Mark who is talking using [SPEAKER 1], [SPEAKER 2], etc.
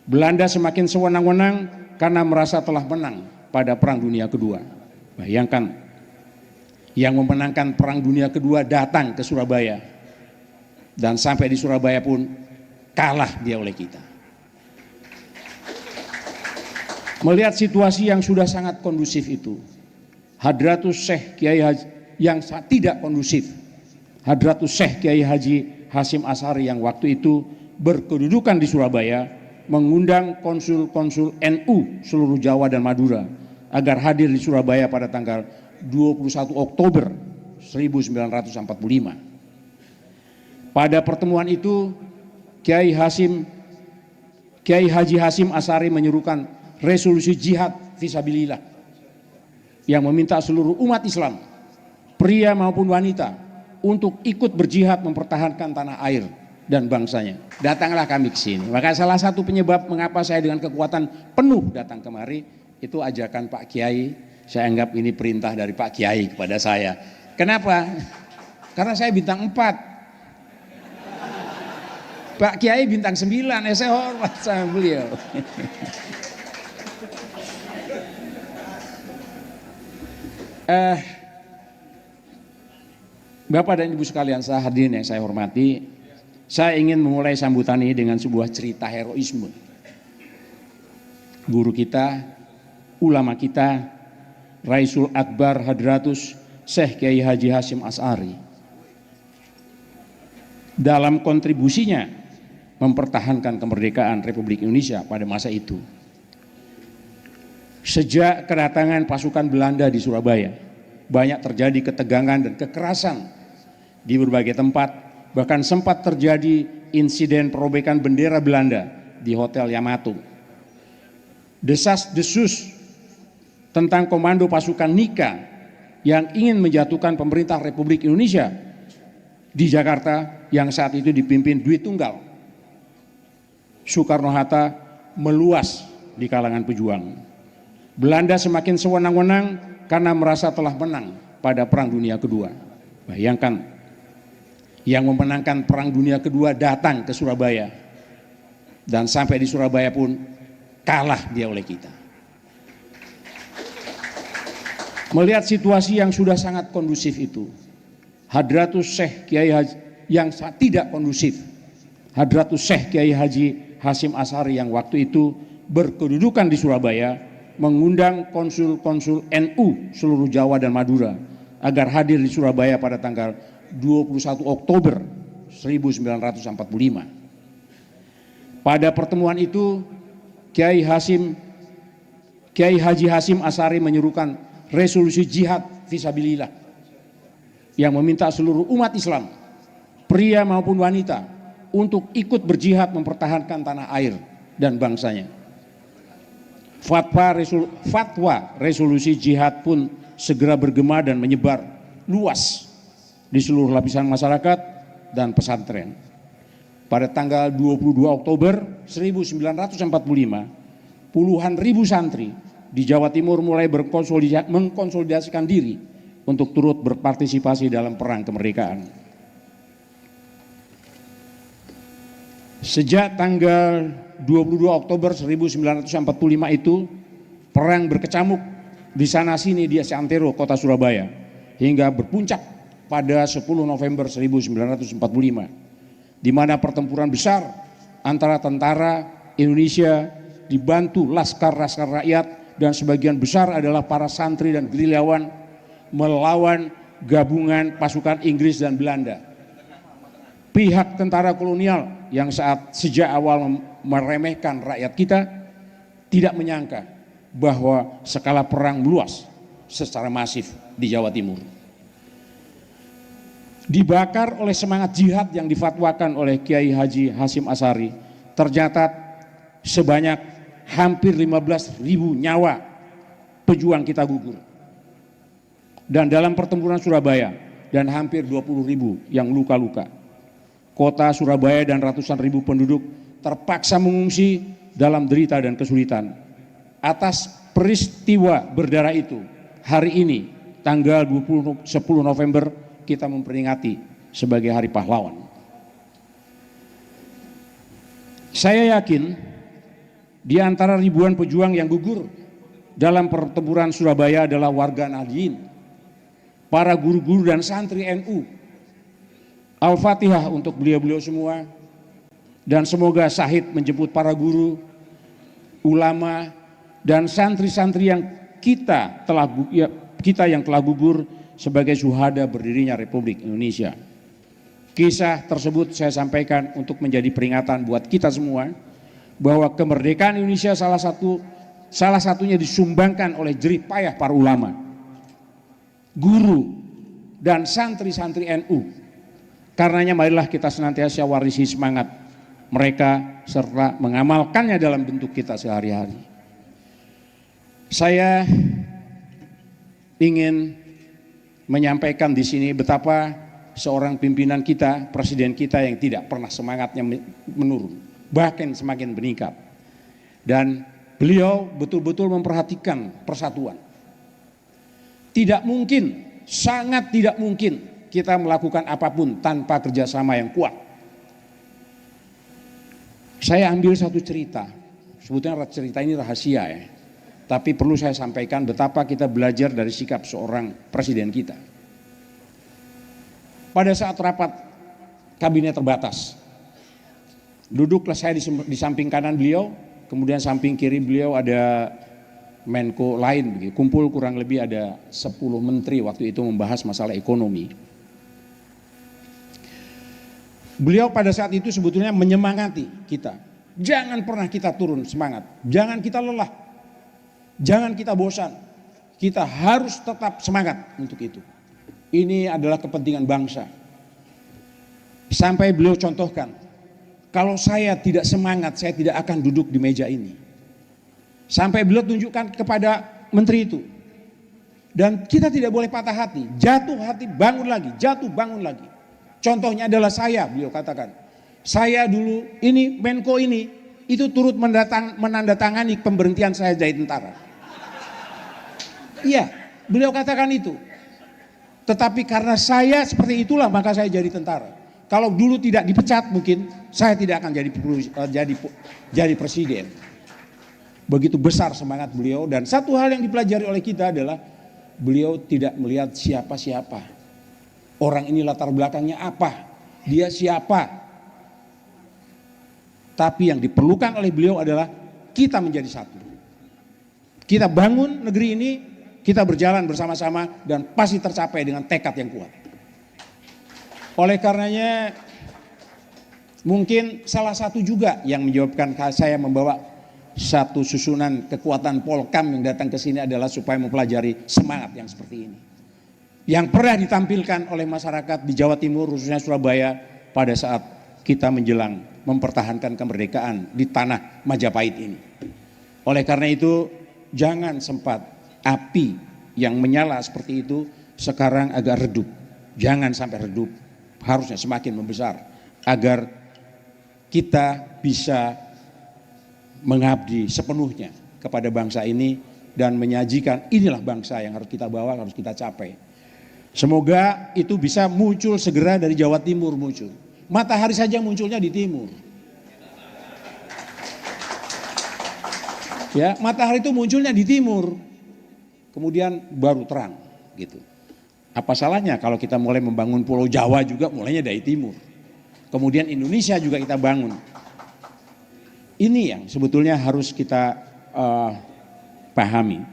[SPEAKER 1] Belanda semakin sewenang-wenang karena merasa telah menang pada Perang Dunia Kedua. Bayangkan, yang memenangkan Perang Dunia Kedua datang ke Surabaya, dan sampai di Surabaya pun kalah dia oleh kita. Melihat situasi yang sudah sangat kondusif itu, Hadratus Syekh Kiai Haji yang tidak kondusif, Hadratus Syekh Kiai Haji Hasyim Asy'ari yang waktu itu berkedudukan di Surabaya mengundang konsul-konsul NU seluruh Jawa dan Madura agar hadir di Surabaya pada tanggal 21 Oktober 1945. Pada pertemuan itu Kiai Haji Hasyim Asy'ari menyerukan resolusi jihad fisabilillah yang meminta seluruh umat Islam, pria maupun wanita, untuk ikut berjihad mempertahankan tanah air dan bangsanya. Datanglah kami ke sini. Maka salah satu penyebab mengapa saya dengan kekuatan penuh datang kemari, itu ajakan Pak Kiai. Saya anggap ini perintah dari Pak Kiai kepada saya. Kenapa? Karena saya bintang 4. Pak Kiai bintang 9, saya hormat sama beliau. Bapak dan Ibu sekalian hadirin yang saya hormati, saya ingin memulai sambutan ini dengan sebuah cerita heroisme. Guru kita, ulama kita, Raisul Akbar Hadratus Syekh Kiai Haji Hasyim Asy'ari, dalam kontribusinya mempertahankan kemerdekaan Republik Indonesia pada masa itu. Sejak kedatangan pasukan Belanda di Surabaya, banyak terjadi ketegangan dan kekerasan di berbagai tempat. Bahkan sempat terjadi insiden perobekan bendera Belanda di Hotel Yamato. Desas-desus tentang komando pasukan Nika yang ingin menjatuhkan pemerintah Republik Indonesia di Jakarta yang saat itu dipimpin Dwi Tunggal Soekarno-Hatta meluas di kalangan pejuang. Belanda semakin sewenang-wenang karena merasa telah menang pada Perang Dunia Kedua. Bayangkan, yang memenangkan Perang Dunia Kedua datang ke Surabaya, dan sampai di Surabaya pun kalah dia oleh kita. Melihat situasi yang sudah sangat kondusif itu, Hadratus Syekh Kiai Haji yang tidak kondusif, Hadratus Syekh Kiai Haji Hasyim Asy'ari yang waktu itu berkedudukan di Surabaya mengundang konsul-konsul NU seluruh Jawa dan Madura agar hadir di Surabaya pada tanggal 21 Oktober 1945. Pada pertemuan itu Kiai Haji Hasyim Asy'ari menyerukan resolusi jihad fisabilillah yang meminta seluruh umat Islam, pria maupun wanita, untuk ikut berjihad mempertahankan tanah air dan bangsanya. Fatwa resolusi jihad pun segera bergema dan menyebar luas di seluruh lapisan masyarakat dan pesantren. Pada tanggal 22 Oktober 1945, puluhan ribu santri di Jawa Timur mulai mengkonsolidasikan diri untuk turut berpartisipasi dalam perang kemerdekaan. Sejak tanggal 22 Oktober 1945 itu, perang berkecamuk di sana sini di Santero, kota Surabaya, hingga berpuncak pada 10 November 1945, di mana pertempuran besar antara tentara Indonesia dibantu laskar-laskar rakyat dan sebagian besar adalah para santri dan gerilyawan melawan gabungan pasukan Inggris dan Belanda. Pihak tentara kolonial yang sejak awal meremehkan rakyat kita tidak menyangka bahwa skala perang meluas secara masif di Jawa Timur. Dibakar oleh semangat jihad yang difatwakan oleh Kiai Haji Hasyim Asy'ari, tercatat sebanyak hampir 15.000 nyawa pejuang kita gugur. Dan dalam pertempuran Surabaya, dan hampir 20.000 yang luka-luka. Kota Surabaya dan ratusan ribu penduduk terpaksa mengungsi dalam derita dan kesulitan. Atas peristiwa berdarah itu, hari ini tanggal 10 November kita memperingati sebagai Hari Pahlawan. Saya yakin Di antara ribuan pejuang yang gugur dalam pertempuran Surabaya adalah warga Nahdien, para guru-guru dan santri NU. Al-Fatihah untuk beliau-beliau semua, dan semoga syahid menjemput para guru, ulama, dan santri-santri yang kita yang telah gugur sebagai syuhada berdirinya Republik Indonesia. Kisah tersebut saya sampaikan untuk menjadi peringatan buat kita semua bahwa kemerdekaan Indonesia salah satunya disumbangkan oleh jerih payah para ulama, guru, dan santri-santri NU. Karenanya marilah kita senantiasa warisi semangat mereka serta mengamalkannya dalam bentuk kita sehari-hari. Saya ingin menyampaikan di sini betapa seorang pimpinan kita, presiden kita yang tidak pernah semangatnya menurun, bahkan semakin meningkat. Dan beliau betul-betul memperhatikan persatuan. Tidak mungkin, sangat tidak mungkin kita melakukan apapun tanpa kerjasama yang kuat. Saya ambil satu cerita, sebetulnya cerita ini rahasia ya, tapi perlu saya sampaikan betapa kita belajar dari sikap seorang presiden kita. Pada saat rapat kabinet terbatas, duduklah saya di samping kanan beliau, kemudian samping kiri beliau ada Menko lain, begitu. Kumpul kurang lebih ada 10 menteri waktu itu membahas masalah ekonomi. Beliau pada saat itu sebetulnya menyemangati kita, jangan pernah kita turun semangat, jangan kita lelah, jangan kita bosan, kita harus tetap semangat untuk itu. Ini adalah kepentingan bangsa. Sampai beliau contohkan, kalau saya tidak semangat, saya tidak akan duduk di meja ini. Sampai beliau tunjukkan kepada menteri itu. Dan kita tidak boleh patah hati, jatuh hati bangun lagi, jatuh bangun lagi. Contohnya adalah saya, beliau katakan. Saya dulu ini Menko ini itu turut menandatangani pemberhentian saya jadi tentara. Iya, beliau katakan itu. Tetapi karena saya seperti itulah maka saya jadi tentara. Kalau dulu tidak dipecat mungkin saya tidak akan jadi presiden. Begitu besar semangat beliau, dan satu hal yang dipelajari oleh kita adalah beliau tidak melihat siapa-siapa. Orang ini latar belakangnya apa, dia siapa. Tapi yang diperlukan oleh beliau adalah kita menjadi satu. Kita bangun negeri ini, kita berjalan bersama-sama dan pasti tercapai dengan tekad yang kuat. Oleh karenanya mungkin salah satu juga yang menyebabkan saya membawa satu susunan kekuatan Polkam yang datang ke sini adalah supaya mempelajari semangat yang seperti ini. Yang pernah ditampilkan oleh masyarakat di Jawa Timur khususnya Surabaya pada saat kita menjelang mempertahankan kemerdekaan di tanah Majapahit ini. Oleh karena itu jangan sempat api yang menyala seperti itu sekarang agak redup. Jangan sampai redup, harusnya semakin membesar agar kita bisa mengabdi sepenuhnya kepada bangsa ini dan menyajikan inilah bangsa yang harus kita bawa, harus kita capai. Semoga itu bisa muncul segera dari Jawa Timur muncul. Matahari saja munculnya di timur. Ya, matahari itu munculnya di timur. Kemudian baru terang gitu. Apa salahnya kalau kita mulai membangun Pulau Jawa juga mulainya dari timur. Kemudian Indonesia juga kita bangun. Ini yang sebetulnya harus kita pahami.